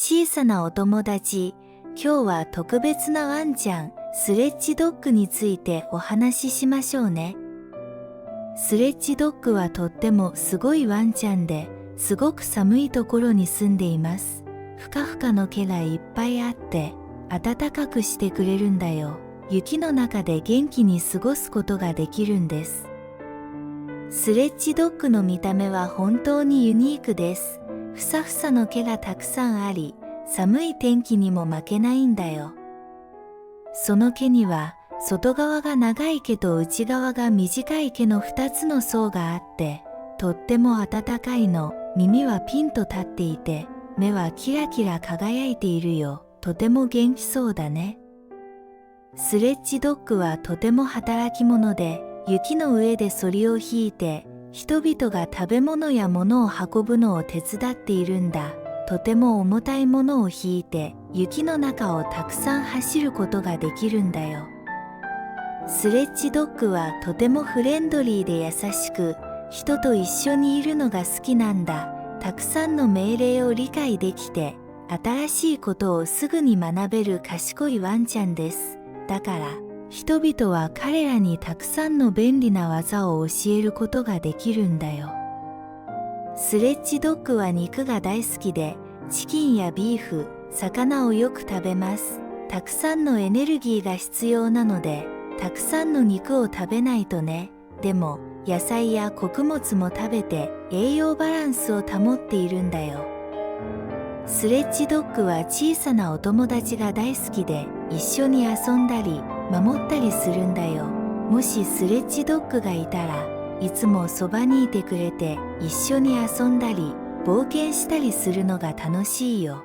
小さなお友達、今日は特別なワンちゃん、スレッジドッグについてお話ししましょうね。スレッジドッグはとってもすごいワンちゃんで、すごく寒いところに住んでいます。ふかふかの毛がいっぱいあって、暖かくしてくれるんだよ。雪の中で元気に過ごすことができるんです。スレッジドッグの見た目は本当にユニークです。ふさふさの毛がたくさんあり、寒い天気にも負けないんだよ。その毛には、外側が長い毛と内側が短い毛の2つの層があって、とっても暖かいの。耳はピンと立っていて、目はキラキラ輝いているよ。とても元気そうだね。スレッジドッグはとても働き者で、雪の上でそりを引いて、人々が食べ物や物を運ぶのを手伝っているんだ。とても重たいものを引いて、雪の中をたくさん走ることができるんだよ。スレッジドッグはとてもフレンドリーで優しく、人と一緒にいるのが好きなんだ。たくさんの命令を理解できて、新しいことをすぐに学べる賢いワンちゃんです。だから、人々は彼らにたくさんの便利な技を教えることができるんだよ。スレッジドッグは肉が大好きで、チキンやビーフ、魚をよく食べます。たくさんのエネルギーが必要なので、たくさんの肉を食べないとね。でも、野菜や穀物も食べて栄養バランスを保っているんだよ。スレッジドッグは小さなお友達が大好きで、一緒に遊んだり、守ったりするんだよ。もしスレッジドッグがいたら、いつもそばにいてくれて、一緒に遊んだり、冒険したりするのが楽しいよ。